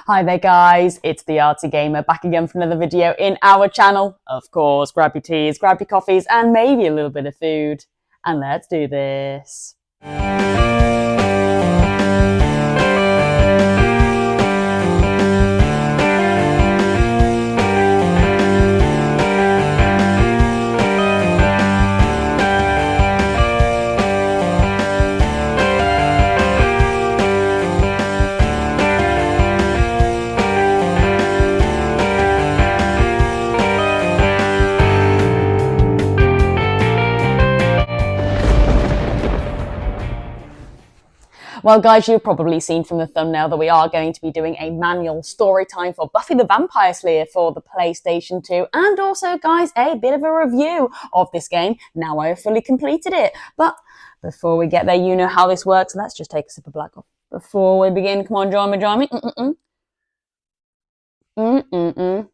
Hi there guys, it's the Artsy Gamer back again for another video in our channel. Of course, grab your teas, grab your coffees and maybe a little bit of food. And let's do this. Well guys, you've probably seen from the thumbnail that we are going to be doing a manual story time for Buffy the Vampire Slayer for the PlayStation 2, and also guys, a bit of a review of this game now I have fully completed it. But before we get there, you know how this works. Let's just take a sip of black coffee before we begin. Come on, join me.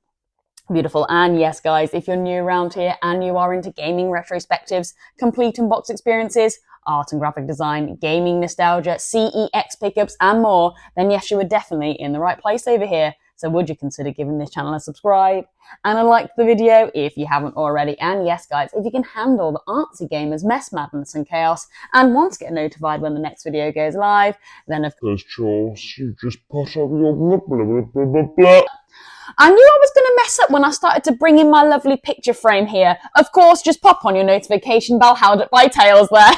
Beautiful. And yes guys, if you're new around here and you are into gaming retrospectives, complete unbox experiences, art and graphic design, gaming nostalgia, CEX pickups and more, then yes, you are definitely in the right place over here. So would you consider giving this channel a subscribe and a like to the video if you haven't already? And yes guys, if you can handle the Artsy Gamers mess, madness and chaos and want to get notified when the next video goes live, then of course you just put up your blah. I knew I was going to mess up when I started to bring in my lovely picture frame here. Of course, just pop on your notification bell, held up by tails there.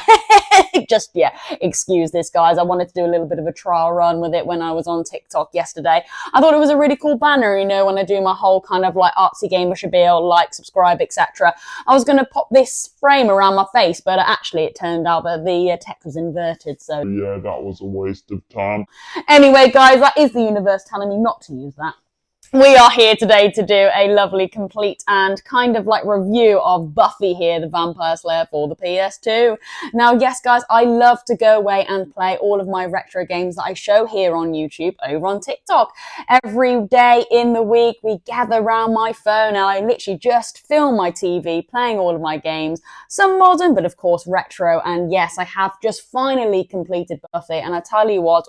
Just, yeah, excuse this, guys. I wanted to do a little bit of a trial run with it when I was on TikTok yesterday. I thought it was a really cool banner, you know, when I do my whole kind of like Artsy Gamer spiel, like, subscribe, etc. I was going to pop this frame around my face, but actually it turned out that the text was inverted, so yeah, that was a waste of time. Anyway, guys, that is the universe telling me not to use that. We are here today to do a lovely, complete and kind of like review of Buffy here, the Vampire Slayer for the PS2. Now, yes, guys, I love to go away and play all of my retro games that I show here on YouTube over on TikTok. Every day in the week, we gather around my phone and I literally just film my TV playing all of my games. Some modern, but of course retro. And yes, I have just finally completed Buffy. And I tell you what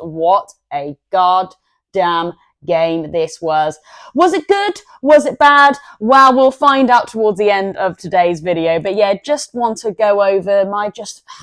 a goddamn game this was. Was it good? Was it bad? Well, we'll find out towards the end of today's video. But yeah, just want to go over my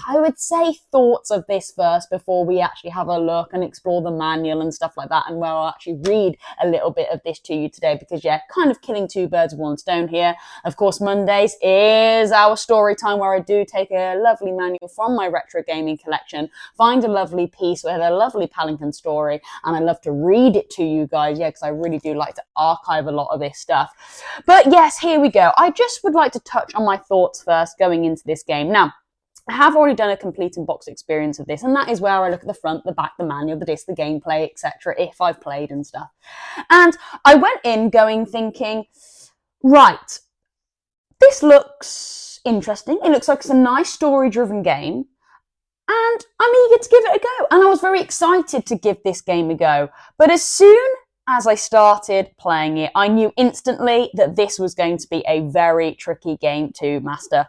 I would say thoughts of this first before we actually have a look and explore the manual and stuff like that, and where I'll actually read a little bit of this to you today, because yeah, kind of killing two birds with one stone here. Of course, Mondays is our story time where I do take a lovely manual from my retro gaming collection, find a lovely piece with a lovely Palanquin story, and I love to read it to you guys, yeah, because I really do like to archive a lot of this stuff. But yes, here we go. I just would like to touch on my thoughts first going into this game. Now, I have already done a complete unbox experience of this, and that is where I look at the front, the back, the manual, the disc, the gameplay, etc., if I've played and stuff. And I went in thinking, right, this looks interesting. It looks like it's a nice story-driven game. And I'm eager to give it a go. And I was very excited to give this game a go. But as soon as I started playing it, I knew instantly that this was going to be a very tricky game to master.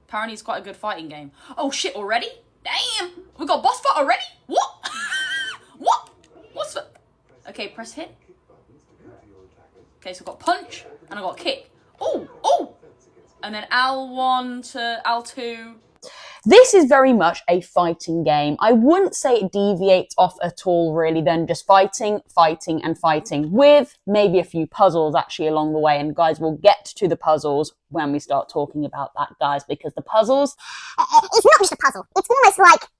Apparently it's quite a good fighting game. Oh shit, already? Damn! We got boss fight already? What? What? What's the... Okay, press hit. Okay, so I've got punch and I've got kick. Oh! Oh! And then L1 to L2... This is very much a fighting game. I wouldn't say it deviates off at all really than just fighting, and fighting, with maybe a few puzzles actually along the way. And guys, we'll get to the puzzles when we start talking about that, guys, because the puzzles... It's not just a puzzle. It's almost like,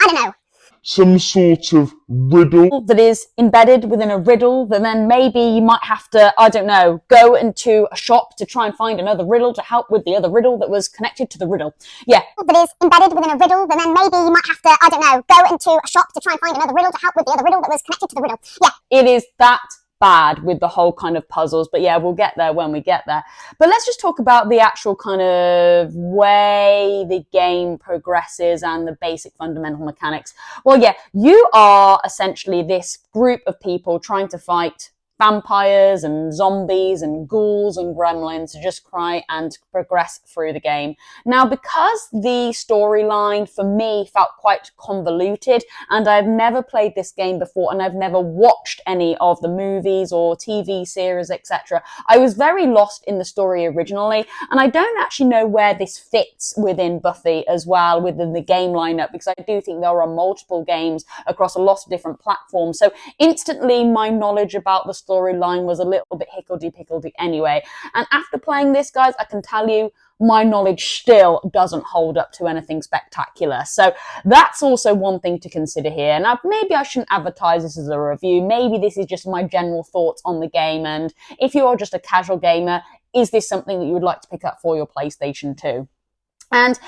I don't know, some sort of riddle that is embedded within a riddle that then maybe you might have to, I don't know, go into a shop to try and find another riddle to help with the other riddle that was connected to the riddle. Yeah. That is embedded within a riddle that then maybe you might have to, I don't know, go into a shop to try and find another riddle to help with the other riddle that was connected to the riddle. Yeah. It is that bad with the whole kind of puzzles, but yeah, we'll get there when we get there. But let's just talk about the actual kind of way the game progresses and the basic fundamental mechanics. Well, yeah, you are essentially this group of people trying to fight vampires and zombies and ghouls and gremlins to just try and progress through the game. Now, because the storyline for me felt quite convoluted, and I've never played this game before and I've never watched any of the movies or TV series, etc., I was very lost in the story originally, and I don't actually know where this fits within Buffy as well, within the game lineup, because I do think there are multiple games across a lot of different platforms. So instantly my knowledge about the storyline was a little bit hickledy-pickledy anyway. And after playing this, guys, I can tell you my knowledge still doesn't hold up to anything spectacular. So that's also one thing to consider here. Now, maybe I shouldn't advertise this as a review. Maybe this is just my general thoughts on the game. And if you are just a casual gamer, is this something that you would like to pick up for your PlayStation 2? And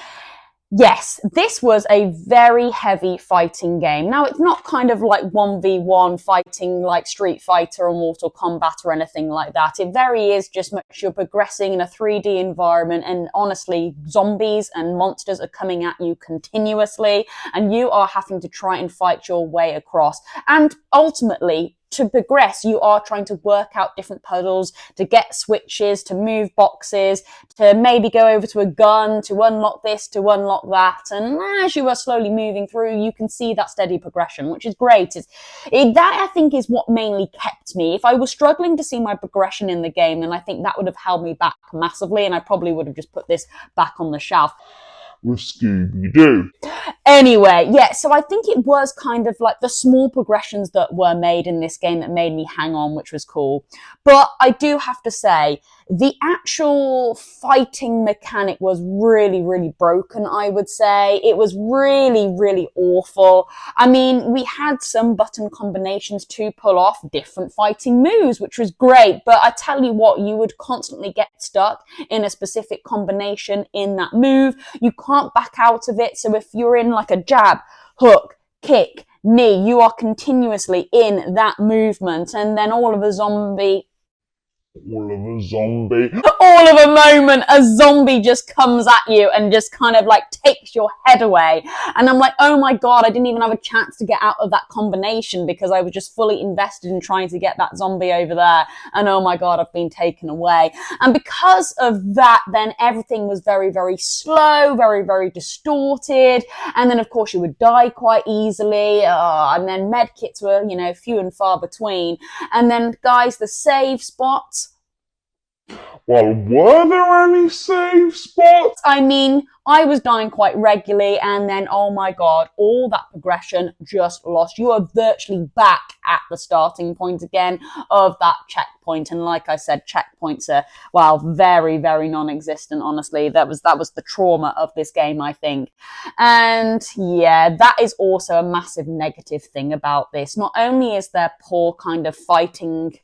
yes, this was a very heavy fighting game. Now, it's not kind of like 1v1 fighting like Street Fighter or Mortal Kombat or anything like that. It very is just much you're progressing in a 3D environment, and honestly, zombies and monsters are coming at you continuously, and you are having to try and fight your way across. And ultimately, to progress, you are trying to work out different puzzles, to get switches, to move boxes, to maybe go over to a gun, to unlock this, to unlock that. And as you are slowly moving through, you can see that steady progression, which is great. That, I think, is what mainly kept me. If I was struggling to see my progression in the game, then I think that would have held me back massively, and I probably would have just put this back on the shelf. With Scooby-Doo. Anyway, yeah, so I think it was kind of like the small progressions that were made in this game that made me hang on, which was cool. But I do have to say, the actual fighting mechanic was really, really broken, I would say. It was really, really awful. I mean, we had some button combinations to pull off different fighting moves, which was great. But I tell you what, you would constantly get stuck in a specific combination in that move. You can't back out of it. So if you're in like a jab, hook, kick, knee, you are continuously in that movement. And then all of a moment, a zombie just comes at you and just kind of like takes your head away. And I'm like, oh my God, I didn't even have a chance to get out of that combination because I was just fully invested in trying to get that zombie over there. And oh my God, I've been taken away. And because of that, then everything was very, very slow, very, very distorted. And then of course you would die quite easily. And then med kits were, few and far between. And then guys, the save spots, well, were there any save spots? I mean, I was dying quite regularly, and then, oh my God, all that progression just lost. You are virtually back at the starting point again of that checkpoint. And like I said, checkpoints are, well, very, very non-existent, honestly. That was the trauma of this game, I think. And yeah, that is also a massive negative thing about this. Not only is there poor kind of fighting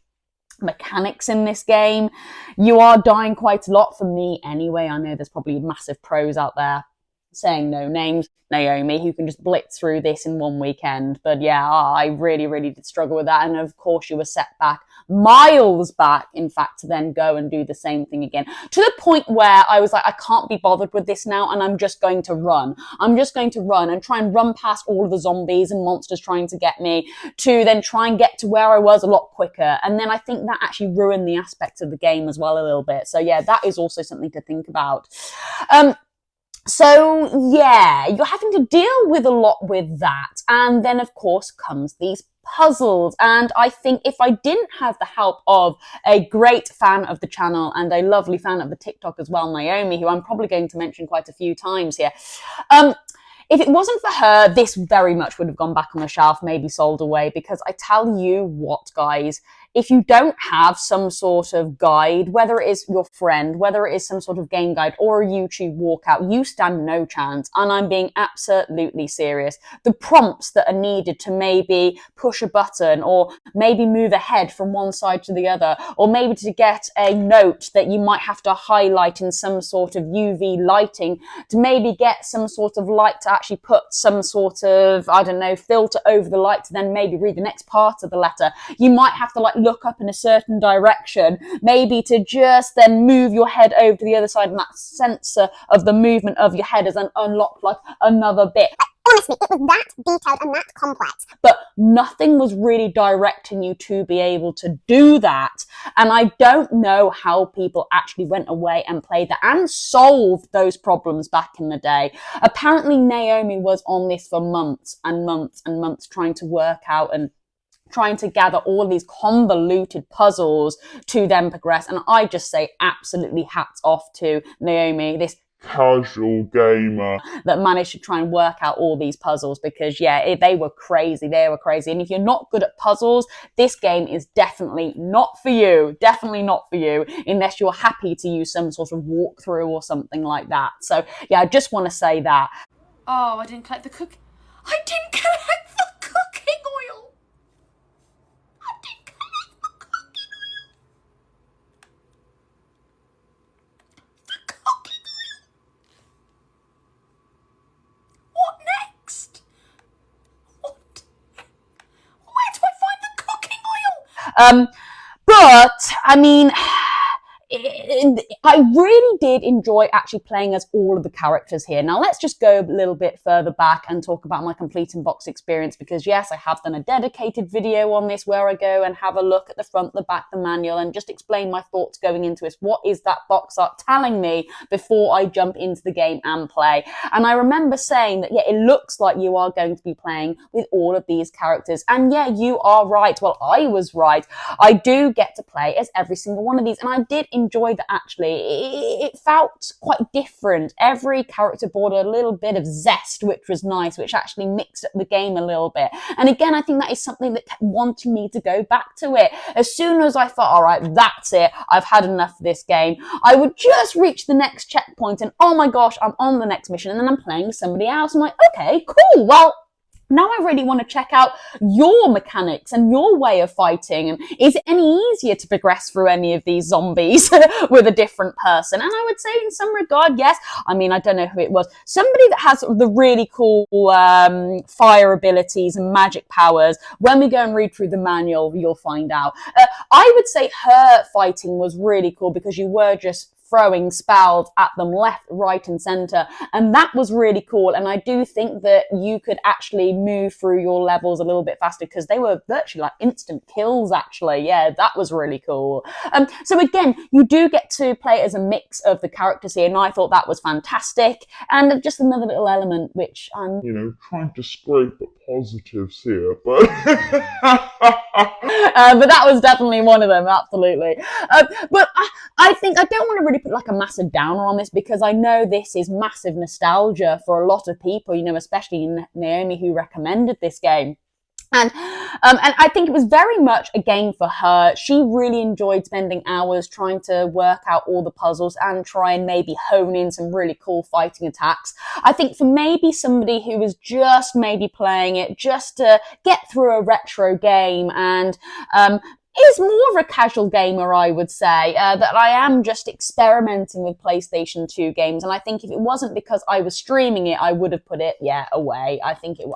mechanics in this game, you are dying quite a lot. For me anyway. I know there's probably massive pros out there, saying no names, Naomi, who can just blitz through this in one weekend. But yeah, I really, really did struggle with that. And of course you were set back, miles back, in fact, to then go and do the same thing again. To the point where I was like, I can't be bothered with this now, and I'm just going to run. I'm just going to run and try and run past all of the zombies and monsters trying to get me, to then try and get to where I was a lot quicker. And then I think that actually ruined the aspects of the game as well a little bit. So yeah, that is also something to think about. So yeah, you're having to deal with a lot with that. And then of course comes these puzzles. And I think if I didn't have the help of a great fan of the channel and a lovely fan of the TikTok as well, Naomi, who I'm probably going to mention quite a few times here, if it wasn't for her, this very much would have gone back on the shelf, maybe sold away, because I tell you what, guys, if you don't have some sort of guide, whether it is your friend, whether it is some sort of game guide or a YouTube walkout, you stand no chance. And I'm being absolutely serious. The prompts that are needed to maybe push a button, or maybe move ahead from one side to the other, or maybe to get a note that you might have to highlight in some sort of UV lighting, to maybe get some sort of light to actually put some sort of, I don't know, filter over the light to then maybe read the next part of the letter. You might have to look up in a certain direction, maybe to just then move your head over to the other side, and that sensor of the movement of your head is then unlocked like another bit. Honestly, it was that detailed and that complex. But nothing was really directing you to be able to do that. And I don't know how people actually went away and played that and solved those problems back in the day. Apparently Naomi was on this for months and months and months, trying to work out and trying to gather all these convoluted puzzles to then progress. And I just say absolutely hats off to Naomi, this casual gamer that managed to try and work out all these puzzles, because they were crazy. And if you're not good at puzzles, this game is definitely not for you, unless you're happy to use some sort of walkthrough or something like that. So yeah, I just want to say that. Oh, I didn't collect the I didn't collect the cooking oil. I didn't collect the cooking oil. The cooking oil. What next? What? Where do I find the cooking oil? But I mean, I really did enjoy actually playing as all of the characters here. Now let's just go a little bit further back and talk about my complete in box experience, because yes, I have done a dedicated video on this where I go and have a look at the front, the back, the manual, and just explain my thoughts going into it. What is that box art telling me before I jump into the game and play? And I remember saying that, yeah, it looks like you are going to be playing with all of these characters. And yeah, you are right. Well, I was right. I do get to play as every single one of these, and I did enjoy that actually. It felt quite different. Every character brought a little bit of zest, which was nice, which actually mixed up the game a little bit. And again, I think that is something that kept wanting me to go back to it. As soon as I thought, all right, that's it, I've had enough of this game, I would just reach the next checkpoint and oh my gosh, I'm on the next mission, and then I'm playing with somebody else. I'm like, okay, cool, well, now I really want to check out your mechanics and your way of fighting. And is it any easier to progress through any of these zombies with a different person? And I would say in some regard, yes. I mean, I don't know who it was. Somebody that has the really cool fire abilities and magic powers. When we go and read through the manual, you'll find out. I would say her fighting was really cool, because you were just throwing spells at them left, right, and center. And that was really cool. And I do think that you could actually move through your levels a little bit faster, because they were virtually like instant kills, actually. Yeah, that was really cool. So again, you do get to play as a mix of the characters here, and I thought that was fantastic. And just another little element, which I'm, trying to scrape at positives here, but but that was definitely one of them, absolutely. But I think I don't want to really put like a massive downer on this, because I know this is massive nostalgia for a lot of people, especially Naomi, who recommended this game. And I think it was very much a game for her. She really enjoyed spending hours trying to work out all the puzzles and try and maybe hone in some really cool fighting attacks. I think for maybe somebody who was just maybe playing it just to get through a retro game and is more of a casual gamer, I would say, that I am just experimenting with PlayStation 2 games. And I think if it wasn't because I was streaming it, I would have put it, away. I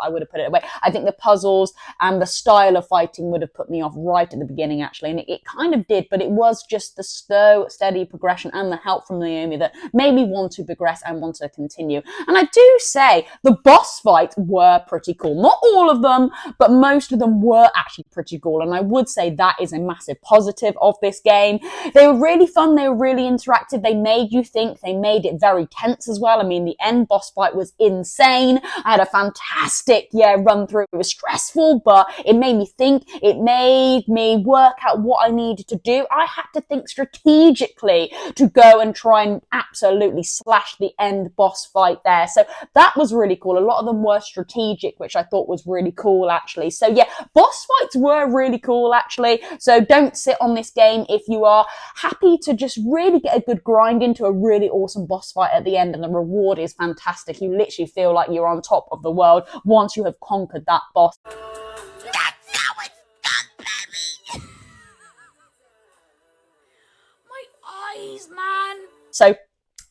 would have put it away. I think the puzzles and the style of fighting would have put me off right at the beginning, actually. And it kind of did, but it was just the slow, steady progression and the help from Naomi that made me want to progress and want to continue. And I do say the boss fights were pretty cool. Not all of them, but most of them were actually pretty cool. And I would say that is a massive positive of this game. They were really fun. They were really interactive. They made you think. They made it very tense as well. I mean, the end boss fight was insane. I had a fantastic, run through. It was stressful, but it made me think. It made me work out what I needed to do. I had to think strategically to go and try and absolutely slash the end boss fight there. So that was really cool. A lot of them were strategic, which I thought was really cool, actually. So yeah, boss fights were really cool, actually. So don't sit on this game if you are happy to just really get a good grind into a really awesome boss fight at the end, and the reward is fantastic. You literally feel like you're on top of the world once you have conquered that boss. That's how it's done, baby. My eyes, man. So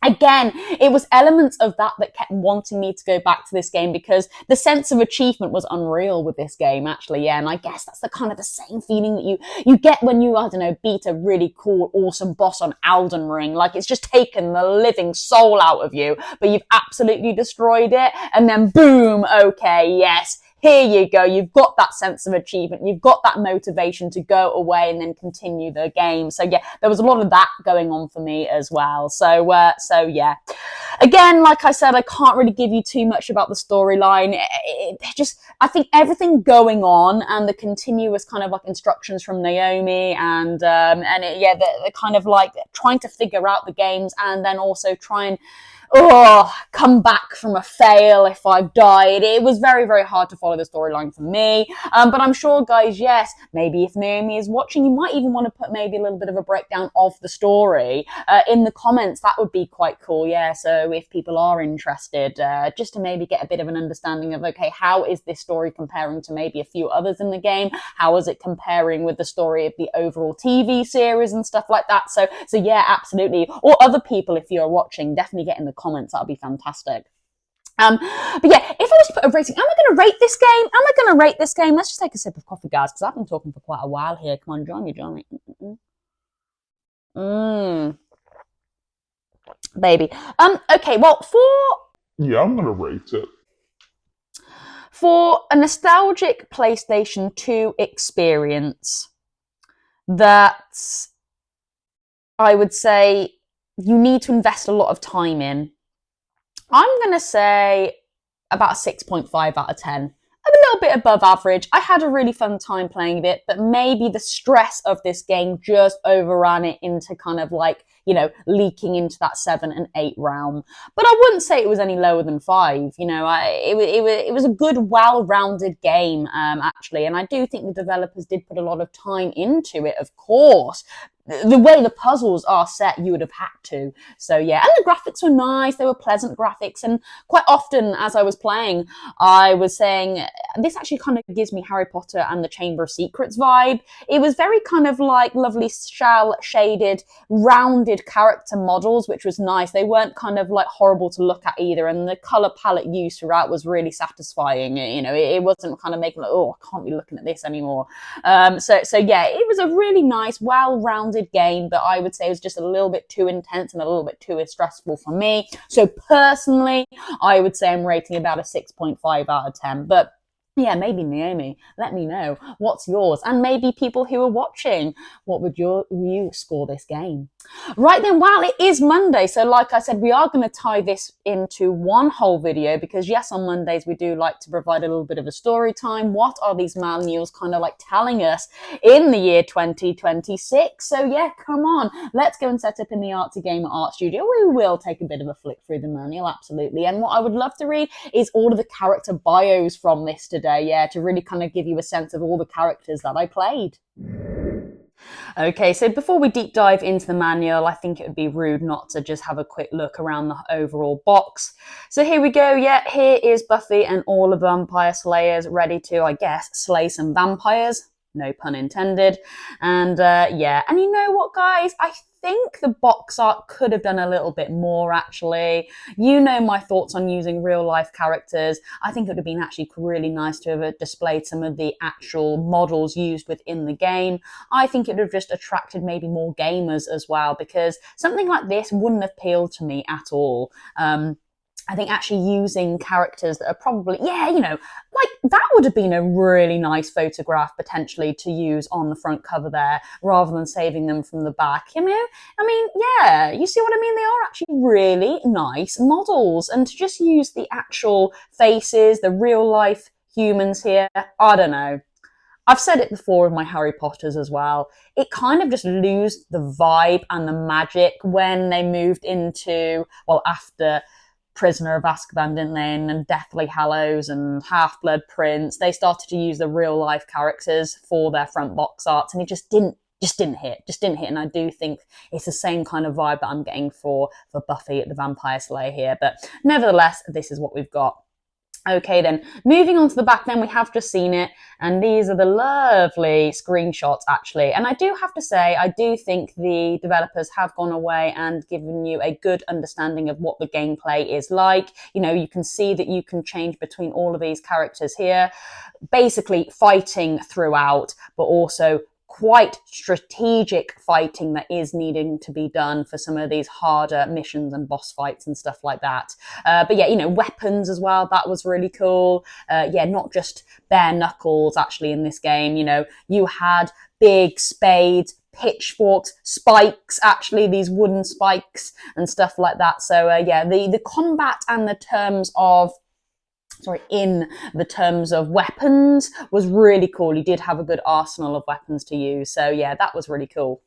again, it was elements of that that kept wanting me to go back to this game, because the sense of achievement was unreal with this game, actually. Yeah, and I guess that's the kind of the same feeling that you get when you, I don't know, beat a really cool, awesome boss on Elden Ring. Like, it's just taken the living soul out of you, but you've absolutely destroyed it, and then boom, okay, yes, here you go. You've got that sense of achievement. You've got that motivation to go away and then continue the game. So yeah, there was a lot of that going on for me as well. So yeah. Again, like I said, I can't really give you too much about the storyline. I think everything going on and the continuous kind of like instructions from Naomi and the kind of like trying to figure out the games, and then also try and come back from a fail if I've died. It was very, very hard to follow the storyline for me. But I'm sure, guys, yes, maybe if Naomi is watching, you might even want to put maybe a little bit of a breakdown of the story in the comments. That would be quite cool, yeah. So if people are interested, just to maybe get a bit of an understanding of, okay, how is this story comparing to maybe a few others in the game? How is it comparing with the story of the overall TV series and stuff like that? So yeah, absolutely. Or other people, if you're watching, definitely get in the comments. That would be fantastic. But yeah, if I was to put a rating, am I going to rate this game? Let's just take a sip of coffee, guys, because I've been talking for quite a while here. Come on, join me. Baby. Okay, well, Yeah, I'm gonna rate it. For a nostalgic PlayStation 2 experience that I would say you need to invest a lot of time in, I'm going to say about a 6.5 out of 10. I'm a little bit above average. I had a really fun time playing it, but maybe the stress of this game just overran it into kind of like, leaking into that 7 and 8 realm. But I wouldn't say it was any lower than 5. It was a good, well-rounded game, actually. And I do think the developers did put a lot of time into it, of course. The way the puzzles are set, you would have had to. So yeah, and the graphics were nice. They were pleasant graphics. And quite often as I was playing, I was saying, this actually kind of gives me Harry Potter and the Chamber of Secrets vibe. It was very kind of like lovely shell-shaded, rounded character models, which was nice. They weren't kind of like horrible to look at either. And the color palette used throughout was really satisfying. It wasn't kind of making like, oh, I can't be looking at this anymore. So yeah, it was a really nice, well-rounded game, but I would say it was just a little bit too intense and a little bit too stressful for me. So personally, I would say I'm rating about a 6.5 out of 10. But yeah, maybe Naomi, let me know what's yours, and maybe people who are watching, what would you score this game? Right then, well, it is Monday, so like I said, we are going to tie this into one whole video, because yes, on Mondays we do like to provide a little bit of a story time. What are these manuals kind of like telling us in the year 2026? So yeah, come on, let's go and set up in the Artsy Gamer Art Studio. We will take a bit of a flick through the manual, absolutely. And what I would love to read is all of the character bios from this today. Yeah, to really kind of give you a sense of all the characters that I played. Okay, so before we deep dive into the manual, I think it would be rude not to just have a quick look around the overall box. So here we go. Yeah, here is Buffy and all of the Vampire Slayers ready to, I guess, slay some vampires. No pun intended. And yeah, and you know what, guys? I think the box art could have done a little bit more, actually. You know my thoughts on using real life characters. I think it would have been actually really nice to have displayed some of the actual models used within the game. I think it would have just attracted maybe more gamers as well, because something like this wouldn't appeal to me at all. I think actually using characters that are probably, like that would have been a really nice photograph potentially to use on the front cover there, rather than saving them from the back. Yeah, you see what I mean? They are actually really nice models, and to just use the actual faces, the real life humans here, I don't know. I've said it before with my Harry Potters as well. It kind of just lose the vibe and the magic when they moved into, well, after Prisoner of Azkaban, didn't they? And Deathly Hallows and Half-Blood Prince. They started to use the real life characters for their front box arts, and it just didn't hit. And I do think it's the same kind of vibe that I'm getting for Buffy the Vampire Slayer here. But nevertheless, this is what we've got. Okay, then moving on to the back, then we have just seen it, and these are the lovely screenshots actually. And I do have to say, I do think the developers have gone away and given you a good understanding of what the gameplay is like. You know, you can see that you can change between all of these characters here, basically fighting throughout, but also quite strategic fighting that is needing to be done for some of these harder missions and boss fights and stuff like that. But yeah, you know, weapons as well, that was really cool. Yeah, not just bare knuckles actually in this game. You know, you had big spades, pitchforks, spikes, actually, these wooden spikes and stuff like that. So yeah, the combat and the terms of in the terms of weapons was really cool. You did have a good arsenal of weapons to use. So yeah, that was really cool.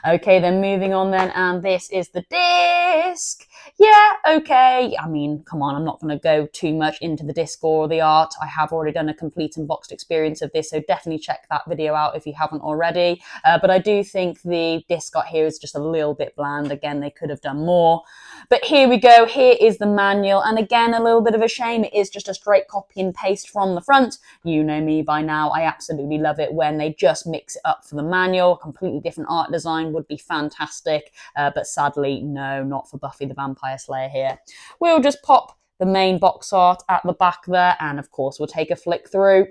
Okay, then moving on then, and this is the disc. Yeah, okay. I mean, come on, I'm not going to go too much into the disc or the art. I have already done a complete unboxed experience of this, so definitely check that video out if you haven't already. But I do think the disc art here is just a little bit bland. Again, they could have done more. But here we go. Here is the manual, and again, a little bit of a shame. It is just a straight copy and paste from the front. You know me by now. I absolutely love it when they just mix it up for the manual. Completely different art design would be fantastic, but sadly, no, not for Buffy the Vampire Slayer here. We'll just pop the main box art at the back there, and of course, we'll take a flick through.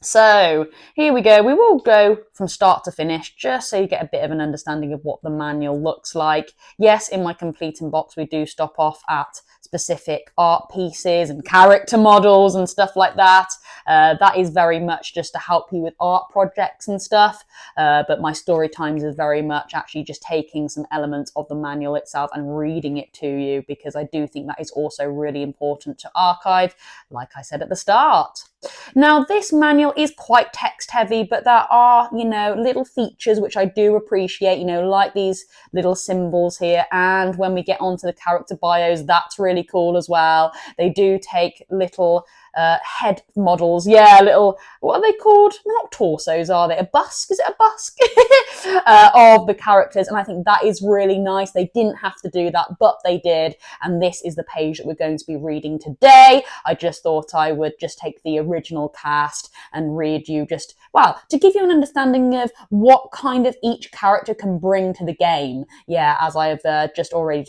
So here we go. We will go from start to finish just so you get a bit of an understanding of what the manual looks like. Yes, in my complete box, we do stop off at specific art pieces and character models and stuff like that. That is very much just to help you with art projects and stuff. But my story times is very much actually just taking some elements of the manual itself and reading it to you, because I do think that is also really important to archive, like I said at the start. Now, this manual is quite text heavy, but there are, you know, little features which I do appreciate, you know, like these little symbols here. And when we get onto the character bios, that's really cool as well. They do take little head models. Yeah, little, what are they called? They're not torsos, are they? A busk? Is it a busk? Of the characters. And I think that is really nice. They didn't have to do that, but they did. And this is the page that we're going to be reading today. I just thought I would just take the original cast and read you just, well, to give you an understanding of what kind of each character can bring to the game. Yeah, as I have just already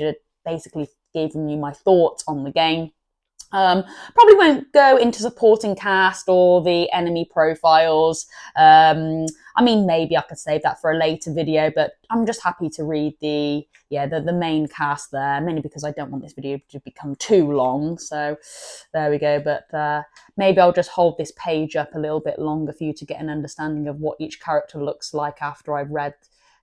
basically given you my thoughts on the game. Probably won't go into supporting cast or the enemy profiles. I mean, maybe I could save that for a later video, but I'm just happy to read the main cast there, mainly because I don't want this video to become too long. So there we go. But maybe I'll just hold this page up a little bit longer for you to get an understanding of what each character looks like after I've read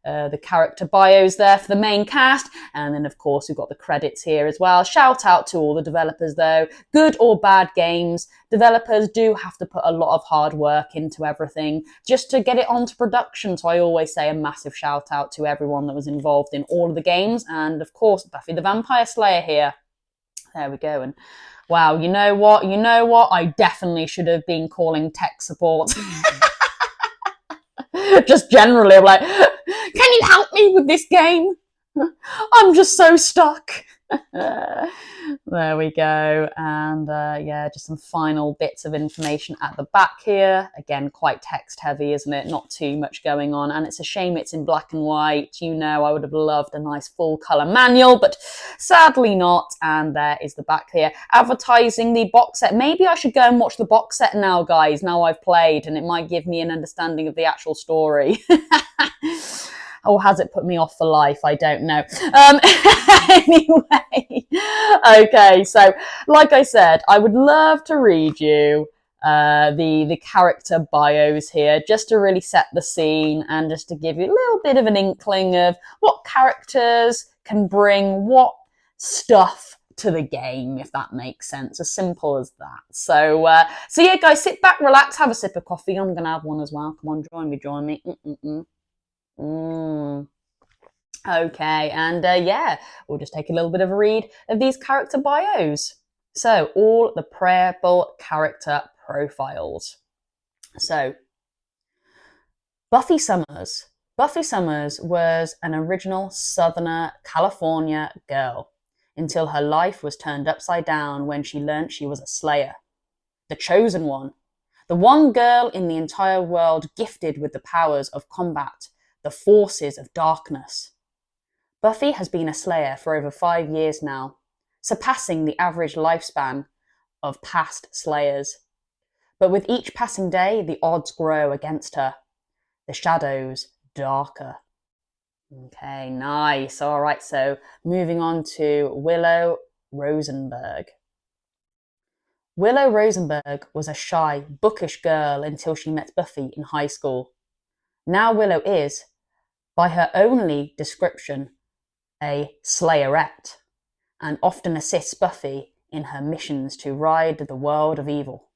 the character bios there for the main cast. And then, of course, we've got the credits here as well. Shout out to all the developers, though. Good or bad games, developers do have to put a lot of hard work into everything just to get it onto production. So I always say a massive shout out to everyone that was involved in all of the games. And, of course, Buffy the Vampire Slayer here. There we go. And wow, you know what? I definitely should have been calling tech support. Just generally, I'm like, can you help me with this game? I'm just so stuck. There we go. And yeah, just some final bits of information at the back here. Again, quite text heavy, isn't it? Not too much going on. And it's a shame it's in black and white. You know, I would have loved a nice full colour manual, but sadly not. And there is the back here. Advertising the box set. Maybe I should go and watch the box set now, guys, now I've played, and it might give me an understanding of the actual story. Or has it put me off for life? I don't know. Anyway, okay. So, like I said, I would love to read you the character bios here, just to really set the scene and just to give you a little bit of an inkling of what characters can bring what stuff to the game, if that makes sense. As simple as that. So yeah, guys, sit back, relax, have a sip of coffee. I'm gonna have one as well. Come on, join me. Okay, and yeah, we'll just take a little bit of a read of these character bios. So, all the playable character profiles. So, Buffy Summers. Buffy Summers was an original Southerner California girl until her life was turned upside down when she learned she was a Slayer. the chosen one, the one girl in the entire world gifted with the powers of combat, the forces of darkness. Buffy has been a Slayer for over 5 years now, surpassing the average lifespan of past Slayers. But with each passing day, the odds grow against her. The shadows darker. Okay, nice. All right, so moving on to Willow Rosenberg. Willow Rosenberg was a shy, bookish girl until she met Buffy in high school. Now Willow is, by her only description, a Slayerette, and often assists Buffy in her missions to rid the world of evil.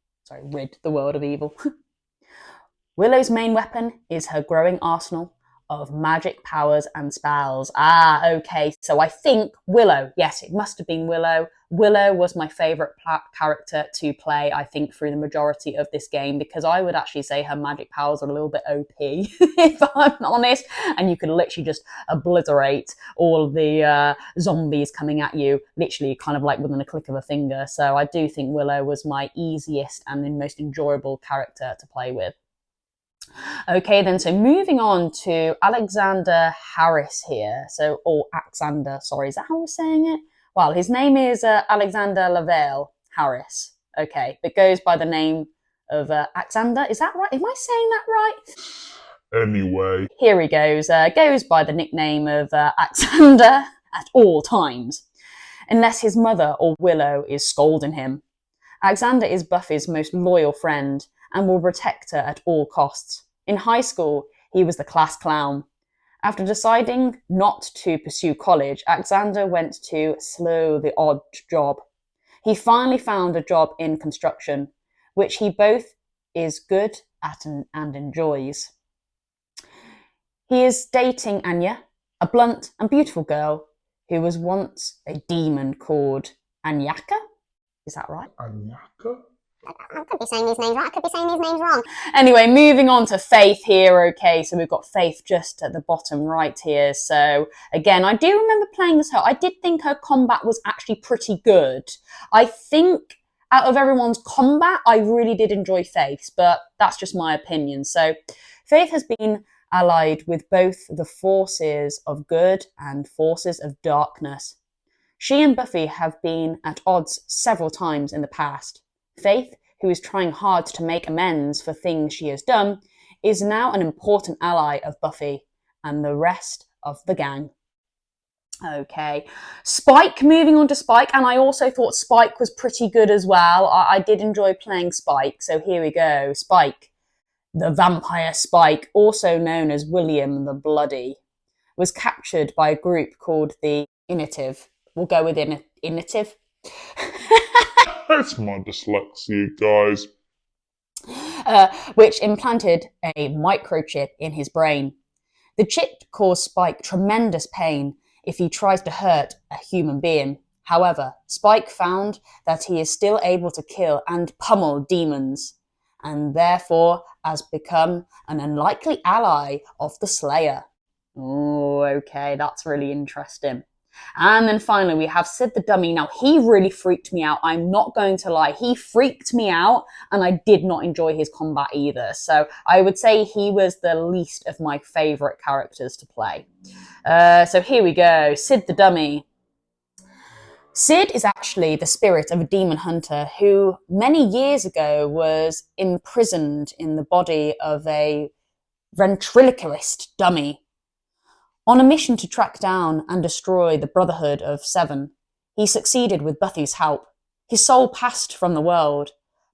Willow's main weapon is her growing arsenal of magic powers and spells. Okay, so I think Willow, yes, it must have been Willow. Willow was my favourite character to play, I think, through the majority of this game, because I would actually say her magic powers are a little bit OP, if I'm honest, and you could literally just obliterate all of the zombies coming at you, literally kind of like within a click of a finger. So I do think Willow was my easiest and the most enjoyable character to play with. Okay, then, so moving on to Alexander Harris here. Or Axander, sorry, is that how we're saying it? Well, his name is Alexander Lavelle Harris. Okay, but goes by the name of Axander. Is that right? Am I saying that right? Anyway. Here he goes. Goes by the nickname of Axander at all times, unless his mother or Willow is scolding him. Alexander is Buffy's most loyal friend and will protect her at all costs. In high school, he was the class clown. After deciding not to pursue college, Alexander went to slow the odd job. He finally found a job in construction, which he both is good at and enjoys. He is dating Anya, a blunt and beautiful girl who was once a demon called Anyaka. Is that right? Anyaka? I could be saying these names right, I could be saying these names wrong. Anyway, moving on to Faith here. Okay, so we've got Faith just at the bottom right here. So again, I do remember playing as her. I did think her combat was actually pretty good. I think out of everyone's combat, I really did enjoy Faith's, but that's just my opinion. So Faith has been allied with both the forces of good and forces of darkness. She and Buffy have been at odds several times in the past. Faith, who is trying hard to make amends for things she has done, is now an important ally of Buffy and the rest of the gang. Okay, Spike, moving on to Spike, and I also thought Spike was pretty good as well. I did enjoy playing Spike, so here we go. Spike, the vampire Spike, also known as William the Bloody, was captured by a group called the Initiative. We'll go with Initiative. That's my dyslexia, guys. Which implanted a microchip in his brain. The chip caused Spike tremendous pain if he tries to hurt a human being. However, Spike found that he is still able to kill and pummel demons, and therefore has become an unlikely ally of the Slayer. Oh, okay, that's really interesting. And then finally, we have Sid the Dummy. Now, he really freaked me out. I'm not going to lie. He freaked me out, and I did not enjoy his combat either. So I would say he was the least of my favourite characters to play. So here we go. Sid the Dummy. Sid is actually the spirit of a demon hunter who many years ago was imprisoned in the body of a ventriloquist dummy. On a mission to track down and destroy the Brotherhood of Seven, he succeeded with Buffy's help. His soul passed from the world.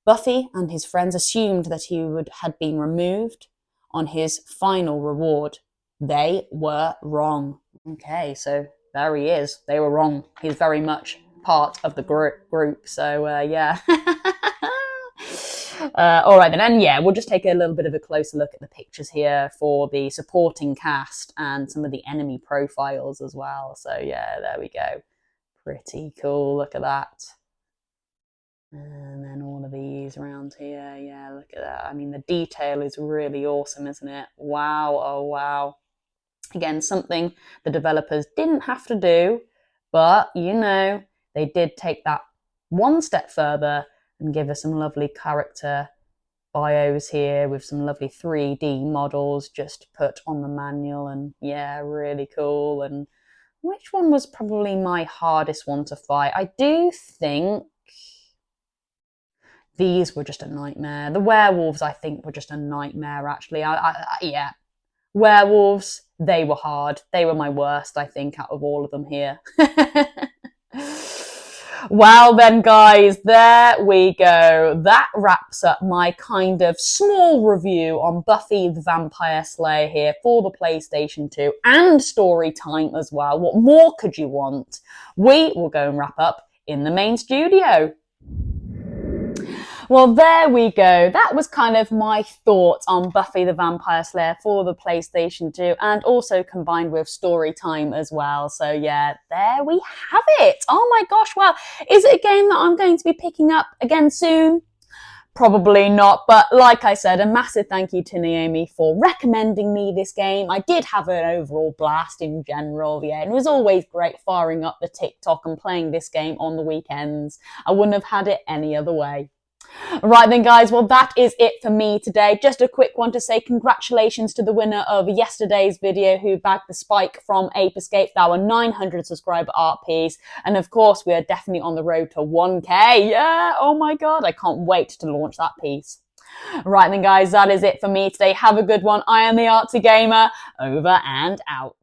Buffy and his friends assumed that he had been removed on his final reward. They were wrong. Okay, so there he is. They were wrong. He's very much part of the group. So, yeah. All right then, and yeah, we'll just take a little bit of a closer look at the pictures here for the supporting cast and some of the enemy profiles as well. So yeah, there we go. Pretty cool, look at that. And then all of these around here, yeah, look at that. I mean, the detail is really awesome, isn't it? Wow, oh wow. Again, something the developers didn't have to do, but you know, they did take that one step further and give us some lovely character bios here with some lovely 3D models just put on the manual, and yeah, really cool. And which one was probably my hardest one to fight? I do think these were just a nightmare. The werewolves, I think, were just a nightmare, actually. Yeah. Werewolves, they were hard. They were my worst, I think, out of all of them here. Well then, guys, there we go. That wraps up my kind of small review on Buffy the Vampire Slayer here for the PlayStation 2 and story time as well. What more could you want? We will go and wrap up in the main studio. Well, there we go. That was kind of my thoughts on Buffy the Vampire Slayer for the PlayStation 2 and also combined with story time as well. So yeah, there we have it. Oh my gosh, well, is it a game that I'm going to be picking up again soon? Probably not, but like I said, a massive thank you to Naomi for recommending me this game. I did have an overall blast in general, yeah, and it was always great firing up the TikTok and playing this game on the weekends. I wouldn't have had it any other way. Right then, guys, well, that is it for me today. Just a quick one to say congratulations to the winner of yesterday's video who bagged the spike from Ape Escape, our 900 subscriber art piece. And of course, we are definitely on the road to 1K. Yeah, oh my God, I can't wait to launch that piece. Right then, guys, that is it for me today. Have a good one. I am the Artsy Gamer, over and out.